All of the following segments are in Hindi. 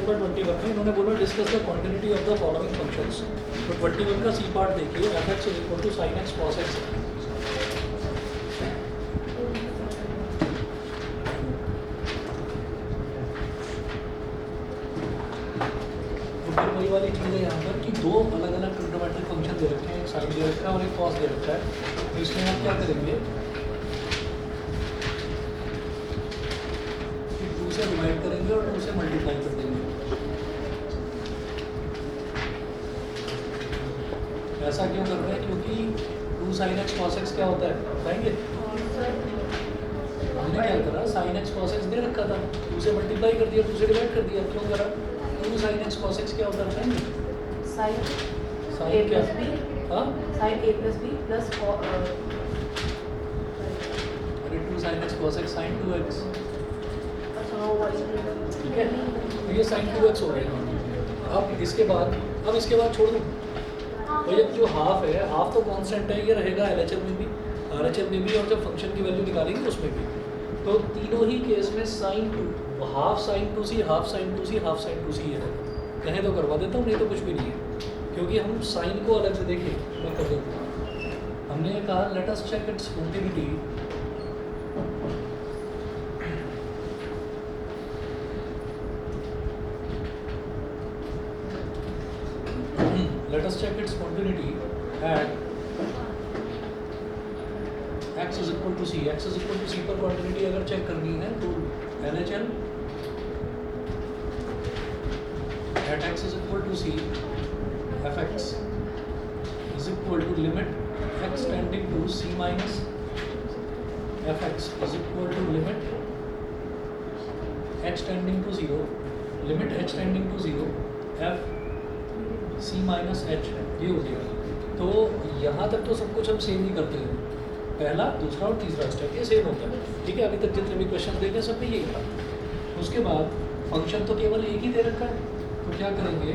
पेपर 21 में इन्होंने बोला discuss the quantity of the following functions. तो 21 का सी पार्ट देखिए, fx is equal to sin x cos x। तो फिर वही वाली चीज़ है यहाँ पर कि दो अलग अलग ट्रिग्नोमेट्रिक फंक्शन दे रखे हैं, एक साइन दे रखा है और एक कॉस दे रखा है। तो इसमें आप क्या करेंगे, 2 से डिवाइड करेंगे और 2 से मल्टीप्लाई कर देंगे। ऐसा क्यों कर रहे हैं, क्योंकि 2 sin x cos x क्या होता है बताएंगे। हमने क्या करा, sin x cos x दे रखा था, 2 से मल्टीप्लाई कर दिया, 2 से डिवाइड कर दिया। क्यों करा, 2 sin x cos x क्या होता है बताएंगे। sin क्या, हाँ sin a plus b plus अरे 2 sin x cos x sin 2x, ठीक है। तो ये sin 2x हो गया। अब इसके बाद छोड़ दो। तो ये जो हाफ है, हाफ तो कांस्टेंट है, ये रहेगा LHS में भी, RHS में भी, और जब फंक्शन की वैल्यू निकालेंगे उसमें भी। तो तीनों ही केस में sin 2, half sin 2c, half sin 2c, half sin 2c है। कहें तो करवा देता हूँ, नहीं तो कुछ भी नहीं है, क्योंकि हम साइन को अलग से देखें। मैं कर देता हूँ। हमने कहा let us check its continuity. Let us check its continuity at x is equal to c। x is equal to c पर continuity अगर चेक करनी है तो LHL at x is equal to c fx is equal to limit x tending to c minus fx is equal to limit h tending to 0, limit h tending to 0 f c minus H, ये हो गया। तो यहाँ तक तो सब कुछ हम सेम ही करते हैं, पहला, दूसरा और तीसरा स्टेप ये सेम होता है, ठीक है। अभी तक जितने भी क्वेश्चन देखे सब में यही था। उसके बाद फंक्शन तो केवल एक ही दे रखा है, तो क्या करेंगे,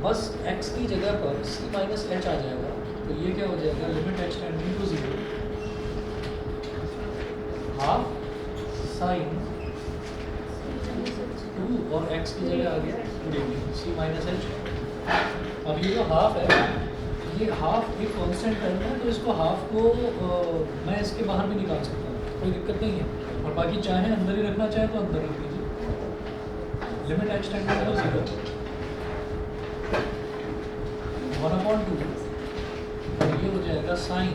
बस x की जगह पर c माइनस एच आ जाएगा। तो ये क्या हो जाएगा, limit h tending to 0 half sine 2 और x की जगह आ गया c माइनस एच। अब ये जो हाफ है, ये हाफ एक कांस्टेंट टर्म है, तो इसको हाफ को मैं इसके बाहर भी निकाल सकता हूँ, कोई दिक्कत नहीं है। और बाकी चाहे अंदर ही रखना चाहे तो अंदर रख दीजिए। लिमिट h टेंडिंग टू 0 1/2, और ये हो जाएगा sine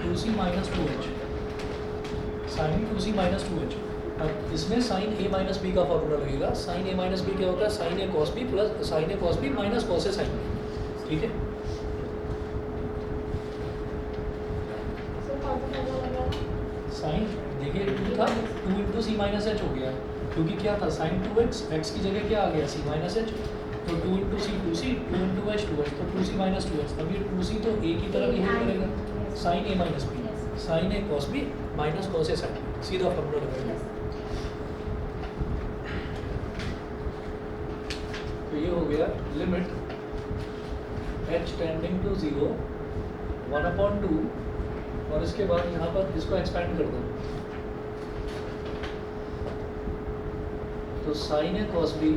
2c minus 2h, sign 2c minus 2h। अब इसमें साइन a माइनस बी का फॉर्मूला लगेगा। साइन a माइनस बी क्या होता है, sine a cos B plus sine a cos B minus cos a sine B, ठीक है। साइन देखिए 2 था, 2 इंटू सी माइनस एच हो गया, क्योंकि क्या था साइन 2x, x की जगह क्या आ गया c माइनस एच। तो 2 इंटू सी 2c, 2 इंटू एच 2h, तो 2c माइनस 2h। अब ये 2c तो a की तरफ बिहेव करेगा, sine a minus B, sine a cos B minus cos a sine B, सीधा फॉर्मूला लगाएगा। तो ये हो गया लिमिट h टेंडिंग टू 0 1/2, और इसके बाद यहाँ पर इसको एक्सपेंड कर दो, तो साइन a cos b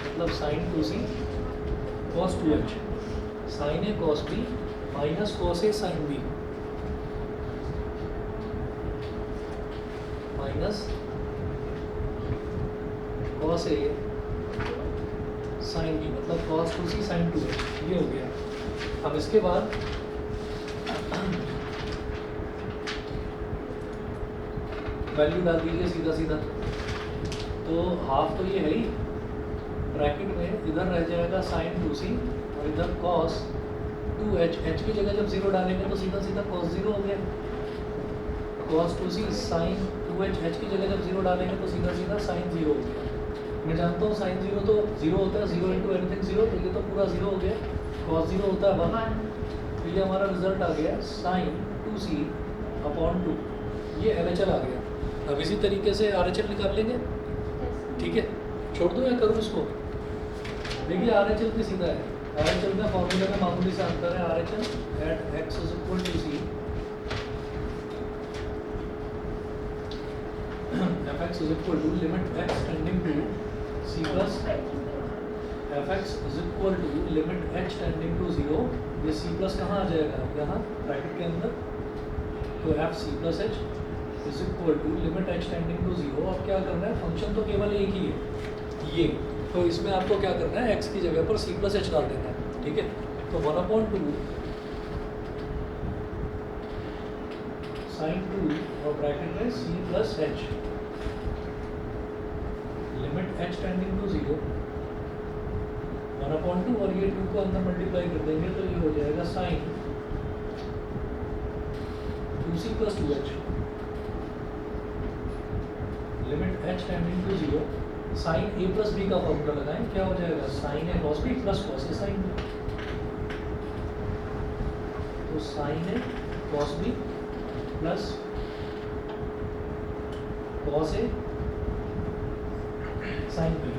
मतलब sine 2c cos 2h, sine a cos b minus cos a sine b minus cos a sine b मतलब cos 2c साइन 2h, ये हो गया। अब इसके बाद वैल्यू डाल दीजिए सीधा सीधा। तो हाफ तो ये है ही, ब्रैकेट में इधर रह जाएगा साइन 2c और इधर cos 2h। h की जगह जब 0 डालेंगे तो सीधा सीधा cos 0 हो गया, cos 2c साइन 2h। h की जगह जब 0 डालेंगे तो सीधा सीधा साइन 0 हो गया। मैं जानता हूँ साइन 0 तो 0 होता है, 0 इंटू एनीथिंग 0, तो ये तो पूरा 0 हो गया। cos 0 होता है 1, तो ये हमारा रिजल्ट आ गया साइन 2c/2, ये LHL आ गया। अब इसी तरीके से RHL निकाल लेंगे, ठीक है। छोड़ दो या करूँ इसको, देखिए RHL भी सीधा है। RHL में फॉर्मूला में मामूली से अंतर है। RHL at x is equal to c f x is equal to limit x tending to C plus f x is equal to limit h tending to 0, ये सी प्लस कहाँ आ जाएगा यहाँ ब्रैकेट के अंदर, तो f C plus h is equal to limit h tending to 0। अब क्या करना है, फंक्शन तो केवल एक ही है ये, तो इसमें आपको क्या करना है, एक्स की जगह पर सी प्लस एच डाल देना है, ठीक है। तो 1/2 साइन 2 और ब्रैकेट में C plus h limit h tending to 0 1/2, और ये 2 को अंदर मल्टीप्लाई कर देंगे तो ये हो जाएगा sine 2c plus 2h limit h tending to 0। Sine a plus b का फॉर्मूला लगाएं, क्या हो जाएगा, sine a cos B plus cos a sine b, तो sine a cos B plus cos a sine b.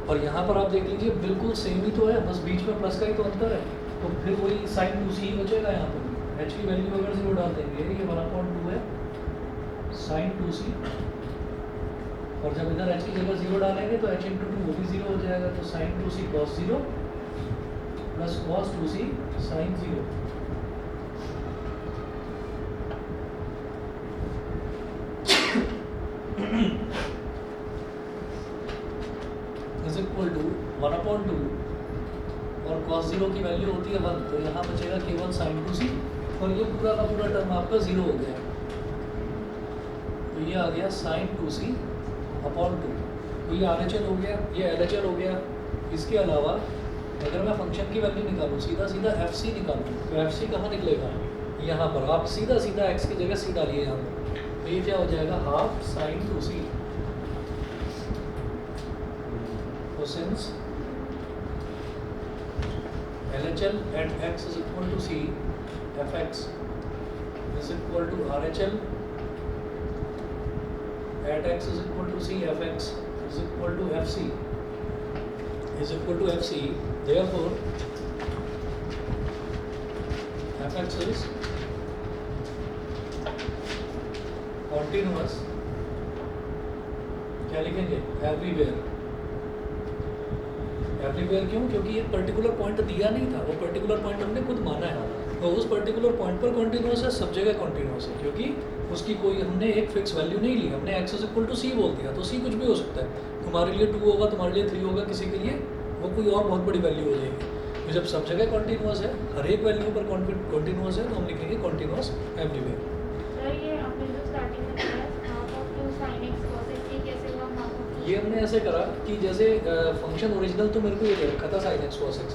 और यहाँ पर आप देख लीजिए बिल्कुल सेम ही तो है, बस बीच में प्लस का ही तो अंतर है, तो फिर वही साइन 2c ही बचेगा। यहाँ पर h की वैल्यू अगर 0 डाल देंगे, ये 1/2 है साइन 2c, और जब इधर h की जगह 0 डालेंगे तो h इंटू 2 वो भी 0 हो जाएगा, तो sine 2c cos 0 plus cos 2c sine 0। Is equal to 1/2, और cos 0 की वैल्यू होती है 1, तो यहाँ बचेगा केवल साइन 2c, और ये पूरा का पूरा टर्म आपका 0 हो गया, तो ये आ गया साइन 2c अपॉन 2, तो ये RHL हो गया, ये LHL हो गया। इसके अलावा अगर मैं फंक्शन की वैल्यू निकालूँ, सीधा सीधा FC निकालूँ, तो FC कहाँ निकलेगा, यहाँ पर आप सीधा सीधा x की जगह c डालिए यहाँ पर, तो ये क्या हो जाएगा, हाफ साइन 2c। तो since LHL at x is equal to c, fx is equal to RHL at x is equal to c, fx is equal to fc is equal to fc, therefore fx is continuous, क्या लिखेंगे, एवरीवेयर। एवरीवेयर क्यों, क्योंकि एक पर्टिकुलर पॉइंट दिया नहीं था, वो पर्टिकुलर पॉइंट हमने खुद माना है, तो उस पर्टिकुलर पॉइंट पर कॉन्टिन्यूस है, सब जगह कॉन्टिन्यूस है, क्योंकि उसकी कोई हमने एक फिक्स वैल्यू नहीं ली, हमने x is equal to c बोल दिया, तो c कुछ भी हो सकता है, तुम्हारे लिए 2 होगा, तुम्हारे लिए 3 होगा, किसी के लिए वो कोई और बहुत बड़ी वैल्यू हो जाएगी। तो जब सब जगह कॉन्टिन्यूस है, हर एक वैल्यू पर कॉन्टिन्यूस है, तो हम लिखेंगे कॉन्टिन्यूस एवरीवेयर। ये हमने ऐसे करा कि जैसे फंक्शन ओरिजिनल तो मेरे को ये दे रखा था sin x cos x,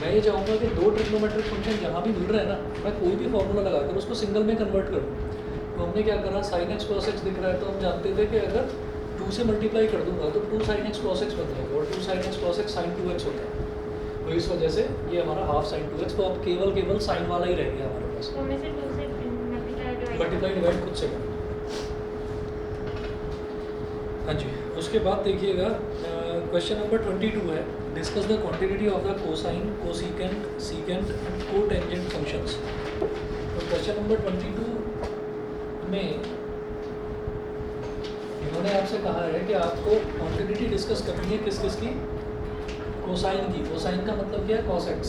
मैं ये चाहूँगा कि 2 ट्रिग्नोमेट्रिक फंक्शन जहाँ भी मिल रहे हैं ना, मैं कोई भी फॉर्मूला लगाकर उसको सिंगल में कन्वर्ट कर दूँ। तो हमने क्या करा, sin x cos x दिख रहा है, तो हम जानते थे कि अगर 2 से मल्टीप्लाई कर दूंगा तो 2 sin x cos x बन जाएगा, और 2 sin x cos x sin 2x होता है, तो इस वजह से ये हमारा हाफ sin 2x, तो अब केवल साइन वाला ही रह गया हमारे पास, मल्टीप्लाई डिवाइड खुद से कर। हाँ जी, उसके बाद देखिएगा क्वेश्चन नंबर 22 है, discuss the quantity of the cosine, cosecant, secant and cotangent functions. तो क्वेश्चन नंबर 22 में इन्होंने आपसे कहा है कि आपको क्वांटिटी डिस्कस करनी है किस किस की, कोसाइन की। कोसाइन का मतलब क्या है, cos x।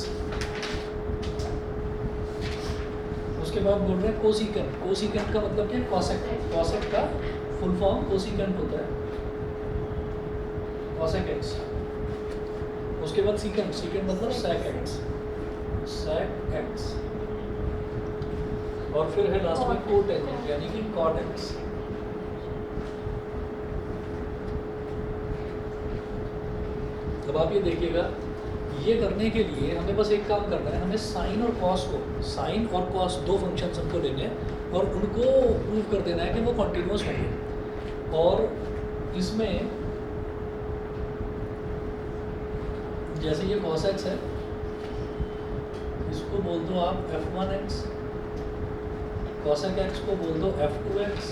उसके बाद बोल रहे हैं कोसिकेंट, कोसिकेंट का मतलब क्या है, cos x। cos x का फुल फॉर्म कोसिकेंट होता है, cosec x। उसके बाद सीकेंट, सीकेंट मतलब sec x, sec x, और फिर है लास्ट में कोटेंजेंट यानी कि cot x। अब आप ये देखिएगा, ये करने के लिए हमें बस एक काम करना है, हमें साइन और कॉस को, साइन और कॉस 2 फंक्शंस हमको लेने हैं और उनको प्रूव कर देना है कि वो कॉन्टिन्यूस होंगे। और इसमें जैसे ये cos x है, इसको बोल दो आप f1x, cosec x को बोल दो f2x,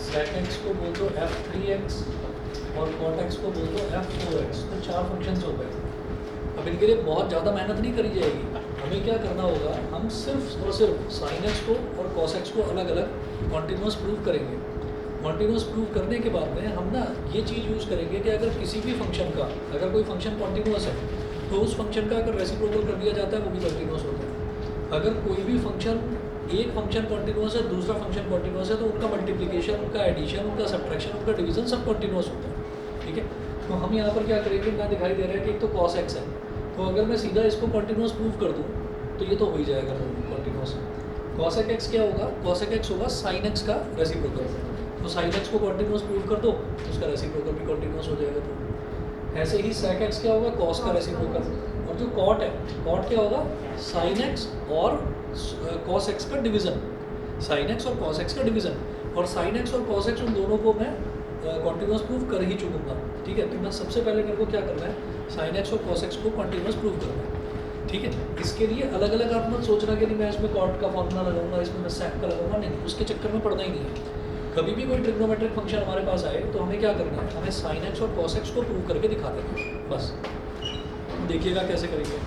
sec x को बोल दो f3x, और cot x को बोल दो f4x। तो 4 फंक्शंस हो गए। अब इनके लिए बहुत ज़्यादा मेहनत नहीं करी जाएगी, हमें क्या करना होगा, हम सिर्फ और सिर्फ sin x को और cos x को अलग अलग कॉन्टिन्यूस प्रूव करेंगे। कॉन्टिन्यूस प्रूव करने के बाद में हम ना ये चीज़ यूज़ करेंगे कि अगर किसी भी फंक्शन का, अगर कोई फंक्शन कॉन्टिन्यूस है तो उस फंक्शन का अगर रेसिप्रोकल कर दिया जाता है वो भी कॉन्टिन्यूस होता है। अगर कोई भी फंक्शन, एक फंक्शन कॉन्टिन्यूस है, दूसरा फंक्शन कॉन्टिन्यूस है, तो उनका मल्टीप्लिकेशन, उनका एडिशन, उनका सब्ट्रैक्शन, उनका डिवीजन सब कॉन्टिन्यूस होता है। ठीक है, तो हम यहाँ पर क्या करेंगे, क्या दिखाई दे रहा है कि एक तो cos x है, तो अगर मैं सीधा इसको कॉन्टिन्यूस प्रूव कर दूँ तो ये तो हो ही जाएगा कॉन्टिन्यूस। cos x क्या होगा, cos x होगा sin x का रेसिप्रोकल, तो sin x को कॉन्टिन्यूस प्रूव कर दो तो उसका रेसिप्रोकल भी कॉन्टिन्यूस हो जाएगा। तो ऐसे ही sec x क्या होगा, cos का रेसिप्रोकल, और जो cot है, cot क्या होगा, sin x और cos x का डिवीज़न, sin x और cos x का डिवीज़न, और sin x और cos x उन दोनों को मैं कॉन्टिन्यूस प्रूव कर ही चुकूँगा। ठीक है, तो मैं सबसे पहले मेरे को क्या करना है, sin x और cos x को कॉन्टिन्यूस प्रूव करना है। ठीक है, इसके लिए अलग अलग आप मत सोचना कि नहीं मैं इसमें cot का फॉर्मूला लगाऊंगा, इसमें मैं sec का लगाऊंगा, नहीं, उसके चक्कर में पड़ना ही नहीं है। कभी भी कोई ट्रिग्नोमेट्रिक फंक्शन हमारे पास आए तो हमें क्या करना है, हमें sin x और cos x को प्रूव करके दिखा देंगे, बस। देखिएगा कैसे करेंगे।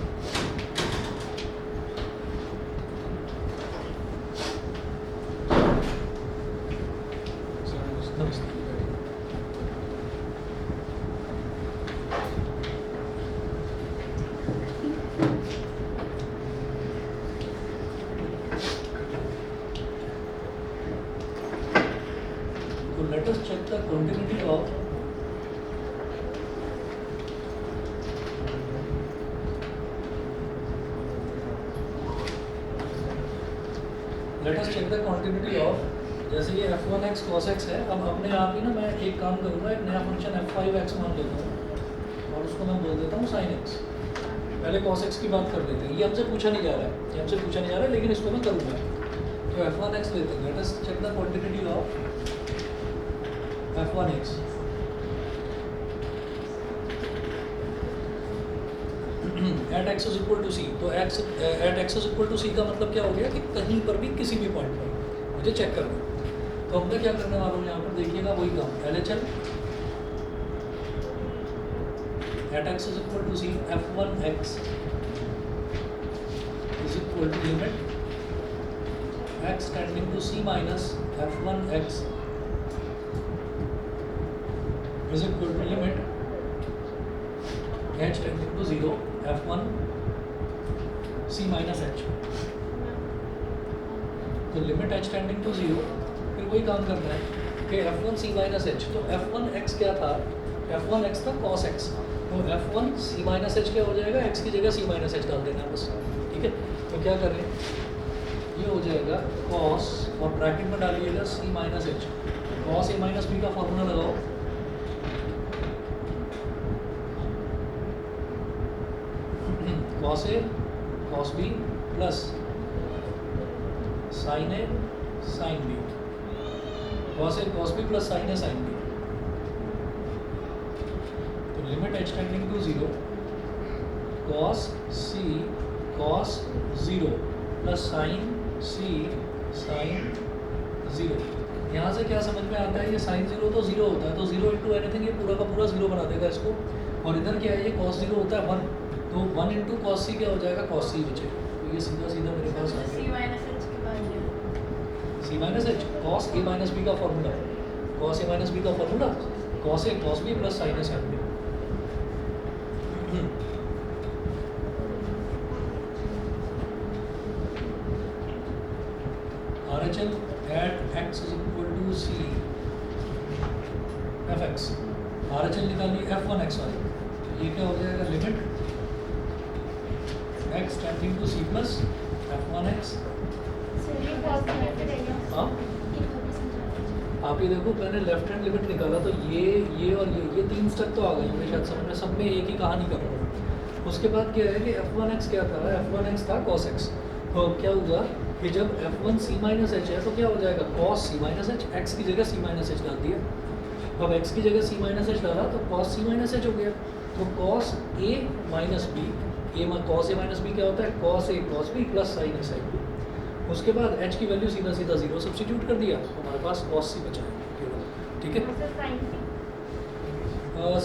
So let us check the continuity of जैसे ये f1x cos x है। अब अपने आप ही ना मैं एक काम करूँगा, एक नया फंक्शन f5x मान लेता हूँ और उसको मैं बोल देता हूँ sin x। पहले cos x की बात कर लेते हैं, ये हमसे पूछा नहीं जा रहा है, ये हमसे पूछा नहीं जा रहा है, लेकिन इसको मैं करूँगा। तो f1x लेते हैं, let us check the quantity of f1x। At x is equal to c, तो x at x is equal to c का मतलब क्या हो गया कि कहीं पर भी किसी भी पॉइंट पर मुझे चेक करना है। तो हमने क्या करने वाला हूँ यहाँ पर देखिएगा, वही काम LHL at x is equal to C f1x is equal to limit x tending to c minus f1x is equal to limit h tending to 0 f1 c minus h। तो लिमिट h टेंडिंग टू 0, फिर वही काम करना है कि f1 c माइनस h। तो f1x क्या था, f1x था cos x, तो f1 c माइनस h क्या हो जाएगा, x की जगह c माइनस h डाल देना बस। ठीक है, तो क्या कर रहे हैं, ये हो जाएगा cos और ब्रैकेट में डालिएगा c minus h, cos a minus b का फॉर्मूला लगाओ, cos a cos b plus sin a sin b, cos a cos b plus sin a sin b। तो limit h tending to 0 cos c cos 0 plus sin c sin 0। यहाँ से क्या समझ में आता है, ये sin 0 तो 0 होता है, तो 0 इंटू एनीथिंग, ये पूरा का पूरा 0 बना देगा इसको। और इधर क्या है, ये cos 0 होता है 1, तो 1 इंटू cos c क्या हो जाएगा, cos c बचेगा। तो ये सीधा सीधा मेरे पास आ c गया माइनस h के बाद c minus h, cos a minus b का formula, cos a minus b का formula cos a cos b plus sin a sin b। RHL at x is equal to c fx, RHL निकालिए f1x वाली, ये क्या हो जाएगा, limit x tending to c plus f1x। हाँ, आप ये देखो मैंने लेफ्ट हैंड लिमिट निकाला, तो ये और ये 3 स्टेप तो आ गए होंगे शायद समझ में, सब में एक ही कहानी कर रहा हूँ। उसके बाद क्या है कि f1x क्या था, f1x था cos x, तो क्या हुआ कि जब f1 c माइनस h है तो क्या हो जाएगा, cos c minus h, x की जगह c माइनस h डाल दिया। अब x की जगह c माइनस h डाला तो cos c माइनस h हो गया। तो cos a minus b, cos a minus b क्या होता है, cos a cos b plus sin a sin b। उसके बाद h की वैल्यू सीधा सीधा 0 सब्स्टिट्यूट कर दिया, तो हमारे पास cos c बचा है। ठीक है,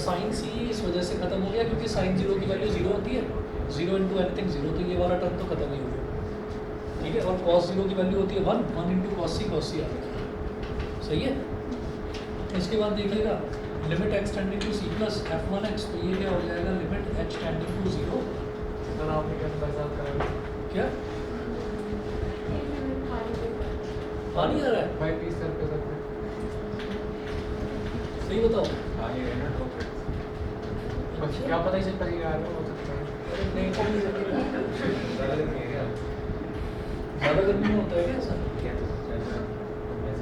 sin c इस वजह से खत्म हो गया क्योंकि sin 0 की वैल्यू 0 होती है, 0 इंटू एनीथिंग 0, तो ये वाला टर्म तो खत्म ही हो गया। ठीक है, और cos 0 की वैल्यू होती है 1 इंटू cos c आ गया। सही है, इसके बाद देखिएगा limit x tending to C plus f one x, तो ये क्या हो जाएगा limit h tending to zero. Sir आपने क्या साथ करा क्या पानी आ रहा है? भाई पीस सर पे सकते सही बताओ। हाँ ये है ना तो बस क्या पता इसे पर ही आ रहा हो सकता है नहीं ज़्यादा नहीं है ज़्यादा गर्मी में होता है क्या ऐसा?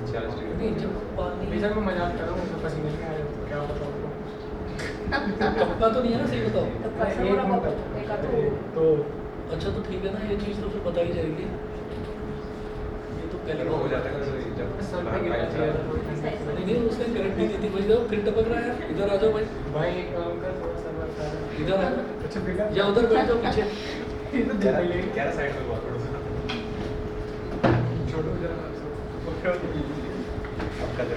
क्या नहीं जब पानी बेशक मैं मजाक कर रहा हूँ तो पसीने नहीं आ रहे क्या पता उनको टपका तो नहीं है ना, सही बताओ। एक मिनट तो अच्छा तो ठीक है ना, ये चीज़ तो फिर बताई जाएगी। ये तो पहले हो जाता है जब सर पे गिरना चाहिए था थोड़ी ठंडी नहीं नहीं उसने करेक्ट नहीं दी थी। भाई जाओ फिर टपक रहा है, इधर आ जाओ भाई, भाई एक काम कर थोड़ा सा बता इधर आ जाओ अच्छा फिर या उधर बैठ जाओ पीछे। क्या साइड में हुआ थोड़ा सा छोटू जरा आपका है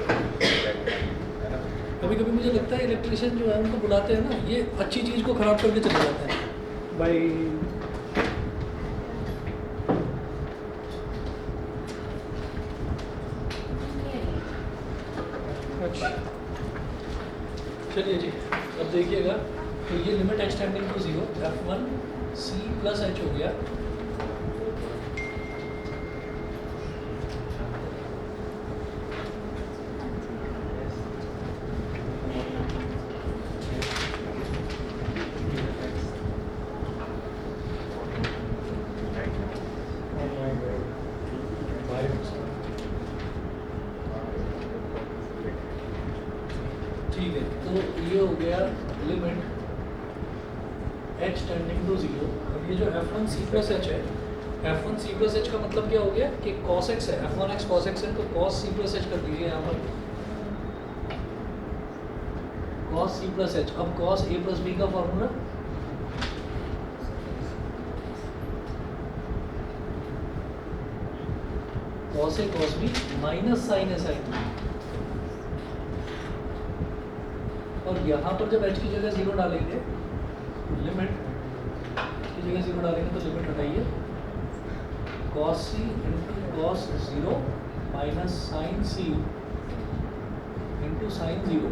ना। कभी कभी मुझे लगता है इलेक्ट्रिशियन जो है उनको बुलाते हैं ना, ये अच्छी चीज़ को ख़राब करके चले जाते हैं। भाई अच्छा चलिए जी अब देखिएगा, तो ये limit h tending to zero f one C plus h हो गया। ठीक है, तो ये हो गया limit h tending to zero. अब ये जो f1 c प्लस एच है, f1 c प्लस एच का मतलब क्या हो गया कि cos x है, f1 x cos x है, तो cos c प्लस एच कर दीजिए यहाँ पर cos c प्लस एच। अब cos a प्लस b का formula cos a cos b minus sine a sine b। और यहाँ पर जब h की जगह जीरो डालेंगे, लिमिट की जगह जीरो डालेंगे तो लिमिट हटाइए cos c into cos zero minus sine c into sine zero.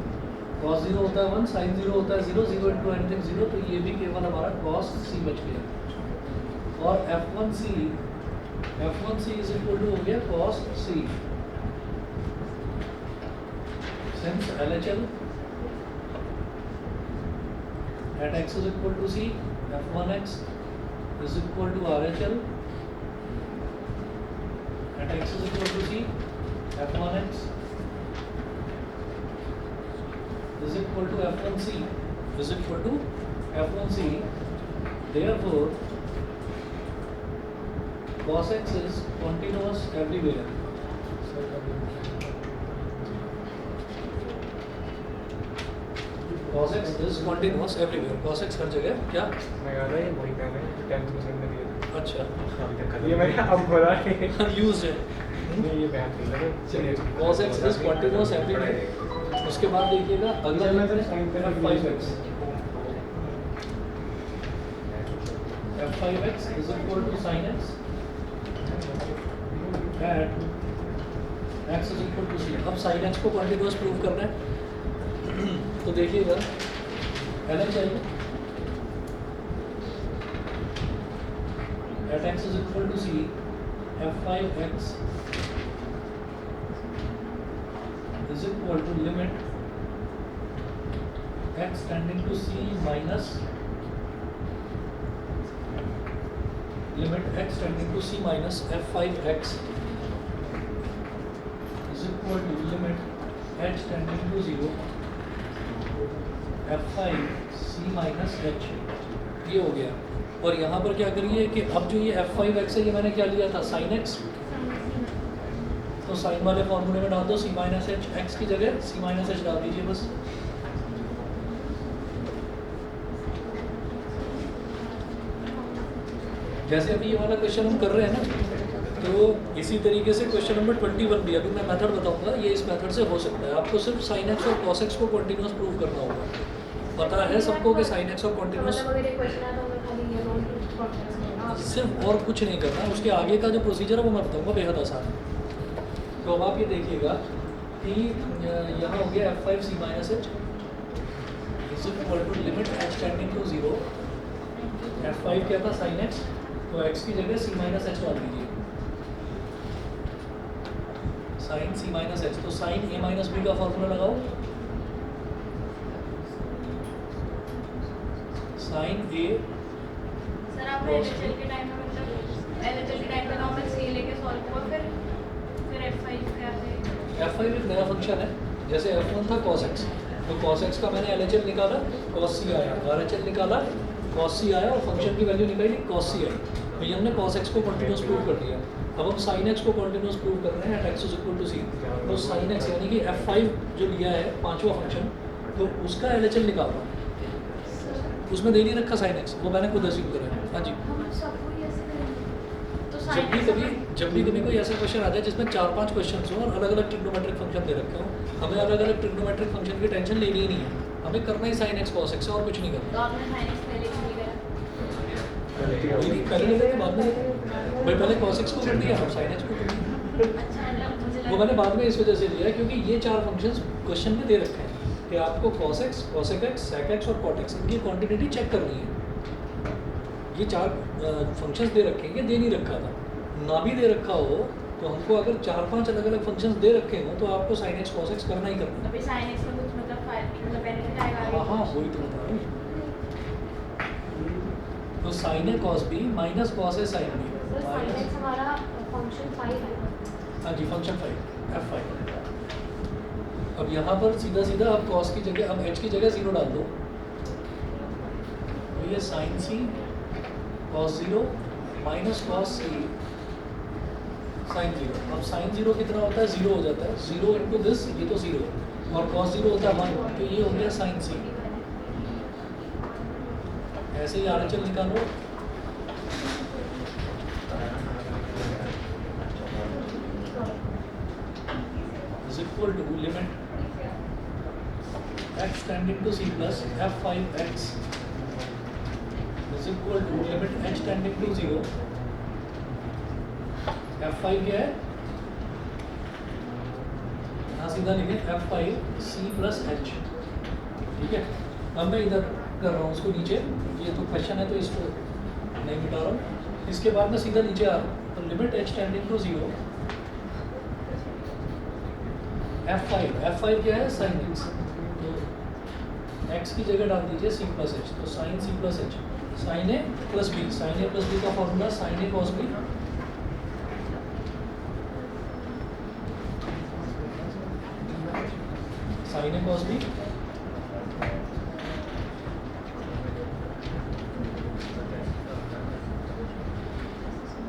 cos zero होता है 1, साइन जीरो होता है 0, 0 इंटू एनीथिंग 0, तो ये भी केवल हमारा cos c बच गया। और f1c इज इक्वल टू हो गया cos c। Since LHL at x is equal to c, f1x is equal to RHL at x is equal to c, f1x is equal to f1c is equal to f1c. Therefore, cos x is continuous everywhere. cos x is continuous everywhere. cos x हर जगह क्या? मैं याद है ये वही कहना है 10% में दिया था अच्छा ये मैंने अब बोला है यूज है। नहीं ये बेहतरीन लगे चलिए cos x is continuous everywhere। उसके बाद देखिएगा अगला मैं तो साइन पे f5x f5x is equal to sin x at x is equal to c। अब sin x को continuous प्रूव करना है तो देखिएगा LHL at x is equal to c, f5x is equal to limit x tending to c minus limit x tending to c minus f5x is equal to limit h tending to 0 f5 c minus h। ये हो गया। और यहाँ पर क्या करिए कि अब जो ये f5x है ये मैंने क्या लिया था sin x, तो साइन वाले फॉर्मूले में डाल दो c माइनस एच, एक्स की जगह c माइनस एच डाल दीजिए बस। जैसे अभी ये वाला क्वेश्चन हम कर रहे हैं ना, तो इसी तरीके से क्वेश्चन नंबर 21 भी अभी मैं मेथड बताऊंगा, ये इस मेथड से हो सकता है। आपको सिर्फ sin x और cos x को कंटिन्यूअस प्रूव करना होगा। पता है सबको कि sin x और कंटिन्यूअस सिर्फ और कुछ नहीं करना, उसके आगे का जो प्रोसीजर है वो मैं बताऊंगा, बेहद आसान है। तो अब आप ये देखिएगा कि यहाँ हो गया f5 c minus h is equal to limit h tending to 0 f5 क्या था sin x, तो x की जगह c माइनस एच डाल दीजिए sin c माइनस एच, तो sin a माइनस बी का फॉर्मूला लगाओ sin a सर आपने एलएचएल के टाइम में मतलब एलएचएल के टाइम पे नॉर्मल सी लेके सॉल्व हुआ फिर f5 क्या है? f5 एक नया फंक्शन है, जैसे f1 था cos x, तो cos x का मैंने LHL निकाला cos c आया, RHL निकाला cos c आया और फंक्शन की वैल्यू निकाली cos c आई, तो ये हमने cos x को कंटिन्यूस प्रूव कर दिया। अब हम sin x को कंटिन्यूस प्रूव कर रहे हैं at x is equal to c, तो sin x यानी कि f5 जो लिया है पांचवा फंक्शन, तो उसका LHL निकालना, उसमें दे नहीं रखा sin x, वो मैंने खुद अज्यूम करा है। हाँ जी, हम सबको ही ऐसे करेंगे तो जब भी कभी कोई ऐसा क्वेश्चन आ जाए जिसमें 4-5 क्वेश्चन हो और अलग अलग ट्रिग्नोमेट्रिक फंक्शन दे रखे हो, हमें अलग अलग ट्रिग्नोमेट्रिक फंक्शन की टेंशन लेनी ही नहीं है, हमें करना ही sin x cos x है और कुछ नहीं करना। तो आपने sin x पहले क्यों नहीं करा? पहले नहीं करते बाद में करते। भाई पहले cos x को कर दिया और sin x को कर दिया, अच्छा मतलब मुझे वो मैंने बाद में इस वजह से दिया क्योंकि ये 4 फंक्शंस क्वेश्चन में दे रखे हैं कि आपको cos x, cosec x, sec x और cot x इनकी क्वांटिटी चेक करनी है। ये 4 फंक्शंस दे रखे हैं, ये दे नहीं रखा था, ना भी दे रखा हो तो हमको अगर 4-5 अलग अलग फंक्शंस दे रखे हो तो आपको sin x cos x करना ही करना है। अभी sin x में कुछ मतलब बेनिफिट आएगा आगे? हाँ वही तो बता रहा हूँ। तो sin a cos b minus cos a sin b, sir sin x हमारा फंक्शन 5 है। हाँ जी फंक्शन 5 f5। अब यहाँ पर सीधा सीधा आप cos की जगह, अब h की जगह 0 डाल दो, तो ये sin c cos 0 minus cos c sin 0। अब sin 0 कितना होता है, 0 हो जाता है, 0 इंटू दिस, ये तो 0 और cos 0 होता है 1, तो ये हो गया sin c। ऐसे ही RHL निकालो, is equal to limit x tending to c plus f5x is equal to limit h tending to 0, f5 क्या है, यहाँ सीधा लिखे f5 c plus h, ठीक है। अब मैं इधर कर रहा हूँ उसको नीचे, ये तो क्वेश्चन है तो इसको नहीं मिटा रहा हूँ, इसके बाद मैं सीधा नीचे आ रहा हूँ, तो limit h tending to 0 f5 क्या है sin x, तो x की जगह डाल दीजिए c plus h, तो sin c plus h, sin a plus b का formula sin a cos b, sin a cos b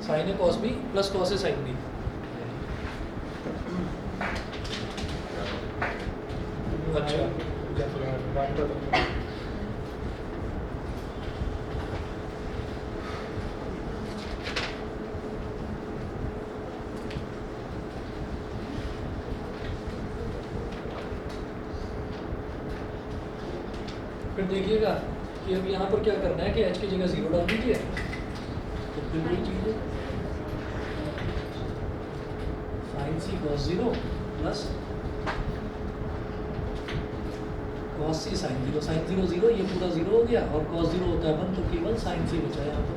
sin a cos b plus cos a sin b। अच्छा फिर देखिएगा कि अब यहाँ पर क्या करना है कि h की जगह 0 डाल दीजिए, तो फिर वही चीज़ है sin c cos 0 plus cos c sin 0, sin 0 0, ये पूरा 0 हो गया और cos 0 होता है 1, तो केवल sin c बचा यहाँ पर।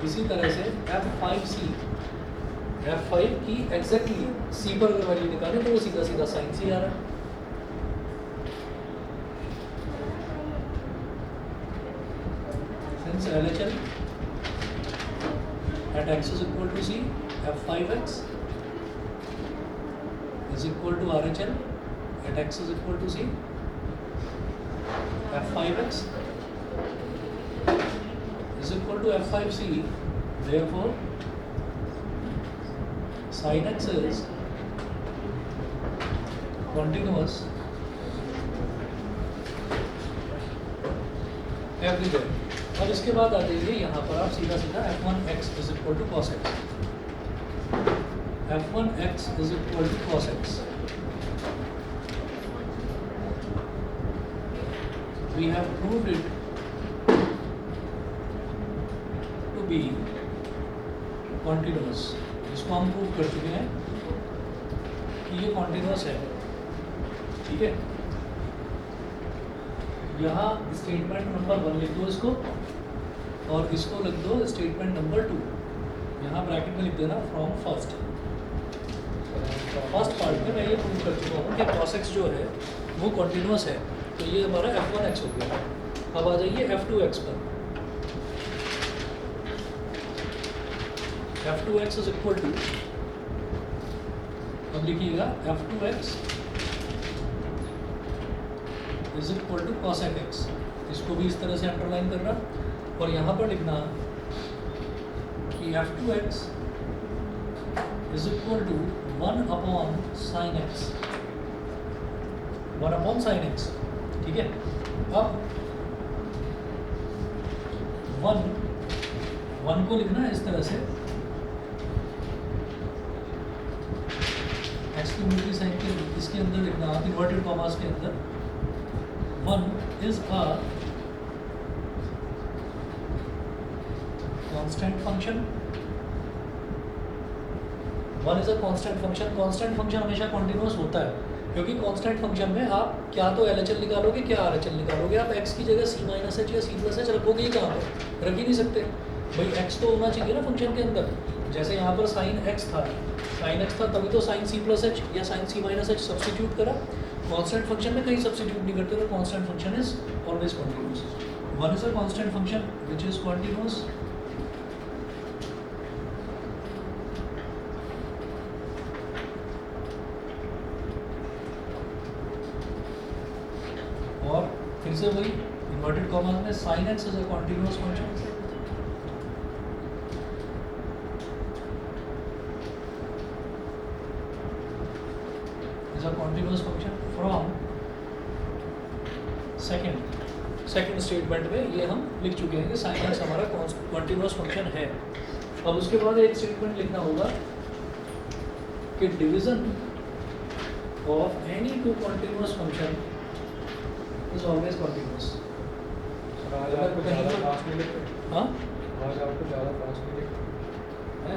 इसी तरह से f5 की एग्जैक्टली c पर अगर वैल्यू निकालें तो वो सीधा सीधा sin c आ रहा है। Since LHL at x is equal to c, f5x is equal to RHL at x is equal to c, f5x is equal to f5c, therefore sin x is continuous everywhere। अब इसके बाद आ जाइए यहाँ पर आप सीधा सीधा f1x is equal to cos x, f1x is equal to cos x, we have proved it to be continuous, इसको हम प्रूव कर चुके हैं। कि ये कॉन्टिन्यूस है, ठीक है। यहाँ स्टेटमेंट नंबर 1 लिख दो इसको, और इसको लिख दो स्टेटमेंट नंबर 2। यहाँ ब्रैकेट में लिख देना फ्रॉम फर्स्ट पार्ट में मैं ये प्रूव कर चुका हूँ कि cos x जो है वो कॉन्टिन्यूस है, तो ये हमारा f1x हो गया। अब आ जाइए f2x पर। f2x इज इक्वल टू, अब लिखिएगा f2x is equal to cos x। इसको भी इस तरह से अंडरलाइन करना, और यहाँ पर लिखना कि f2x is equal to 1 upon sine x, 1 upon sine x, ठीक है। अब 1 को लिखना है इस तरह से, एक्सक्लेमेटरी साइन के इसके अंदर लिखना इन्वर्टेड कॉमास के अंदर 1 is a constant function. 1 is a constant function. Constant function हमेशा कॉन्टिन्यूस होता है, क्योंकि कांस्टेंट फंक्शन में आप क्या तो LHL निकालोगे, क्या RHL निकालोगे। आप x की जगह c माइनस h या c प्लस h रखोगे ही कहाँ पर, रख ही नहीं सकते भाई। x तो होना चाहिए ना फंक्शन के अंदर। जैसे यहाँ पर साइन x था तभी तो साइन c प्लस h या sine c minus h substitute करा। कांस्टेंट फंक्शन में कहीं सब्सटीट्यूट नहीं करते, तो constant function is always continuous. 1 is a constant function which is continuous. और फिर से वही इन्वर्टेड कॉमास में sin x is a continuous function. Is a continuous function from second statement में ये हम लिख चुके हैं कि sin x हमारा कॉन्टिन्यूस फंक्शन है। अब उसके बाद एक स्टेटमेंट लिखना होगा कि division of any two continuous function is always continuous। आज आपको ज़्यादा फास्ट नहीं लिखते, हाँ, आज आपको ज़्यादा फास्ट नहीं लिखते, है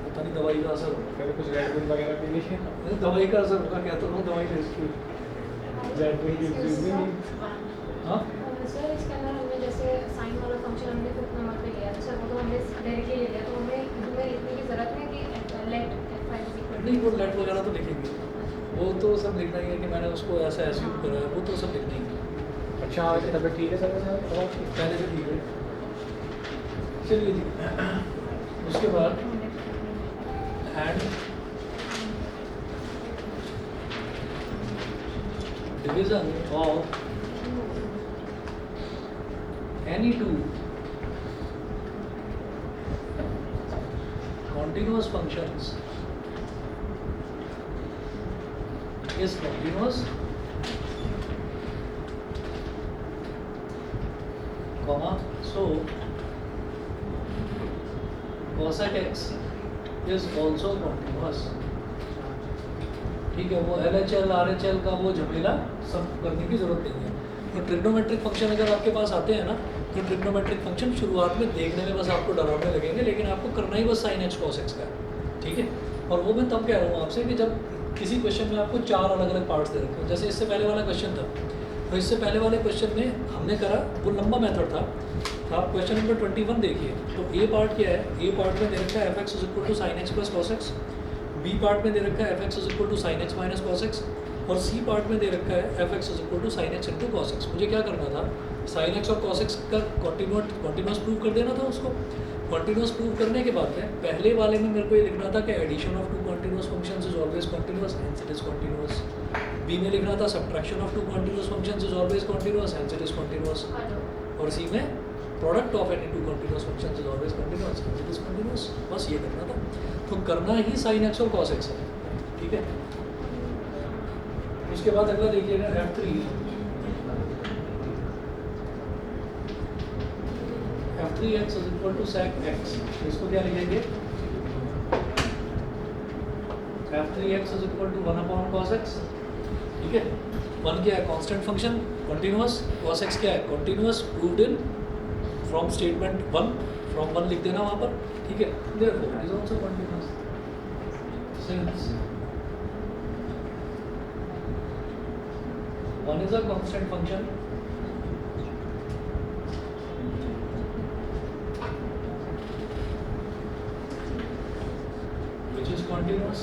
पता नहीं दवाई का असर होगा। फिर कुछ रेड बुल वगैरह पी लीजिए। नहीं, दवाई का असर होगा, क्या तो हूँ दवाई रेस्क्यू। रेड बुल की चीज़ भी नहीं। हाँ सर इसके अंदर हमने जैसे साइन वाला फंक्शन हमने 5th नंबर पे लिया, सर वो तो हमने डायरेक्टली ले लिया, तो हमें इसमें लिखने की ज़रूरत है कि लेट f5 इज इक्वल नहीं, वो लेट वगैरह तो लिखेंगे, वो तो सब लिखना ही है कि मैंने उसको ऐसा एज्यूम करा है, वो तो सब लिखना ही है। अच्छा आज तबीयत ठीक है सर? पहले से ठीक है। चलिए जी, उसके बाद and division of any two continuous functions is continuous, comma, so cosec x is also continuous। ठीक है, वो LHL RHL का वो झमेला सब करने की जरूरत नहीं है। तो ट्रिग्नोमेट्रिक फंक्शन अगर आपके पास आते हैं ना, तो ट्रिग्नोमेट्रिक फंक्शन शुरुआत में देखने में बस आपको डरावने लगेंगे, लेकिन आपको करना ही बस sin x cos x का है, ठीक है। और वो मैं तब कह रहा हूँ आपसे कि जब किसी क्वेश्चन में आपको 4 अलग अलग पार्ट्स दे रखे हो। जैसे इससे पहले वाला क्वेश्चन था, तो इससे पहले वाले क्वेश्चन में हमने करा, वो लंबा मेथड था। तो आप क्वेश्चन नंबर 21 देखिए, तो ए पार्ट क्या है, ए पार्ट में दे रखा है f(x) is equal to sin x plus cos x, B part में दे रखा है f(x) is equal to sin x minus cos x, और सी पार्ट में दे रखा है f(x) is equal to sin x into cos x। मुझे क्या करना था, sin x और cos x का कॉन्टिन्यूस प्रूव कर देना था उसको। कॉन्टिन्यूस प्रूव करने के बाद में पहले वाले में मेरे को ये लिखना था कि addition of 2 continuous functions is always continuous, hence it is continuous. B में लिखना था subtraction of 2 continuous functions is always continuous, hence it is continuous. और सी में product of any 2 continuous functions is always continuous, hence it is continuous. बस ये करना था। तो करना ही sin x और cos x है, ठीक है। उसके बाद अगला देखिएगा f3 f3x is equal to sec x। तो इसको क्या लिखेंगे, f3x is equal to 1 upon cos x, ठीक है। 1 क्या है, constant function continuous, cos x क्या है, continuous, proved in from statement 1, from 1 लिख देना वहाँ पर, ठीक है। Therefore it is also continuous since One is a constant function. Which is continuous.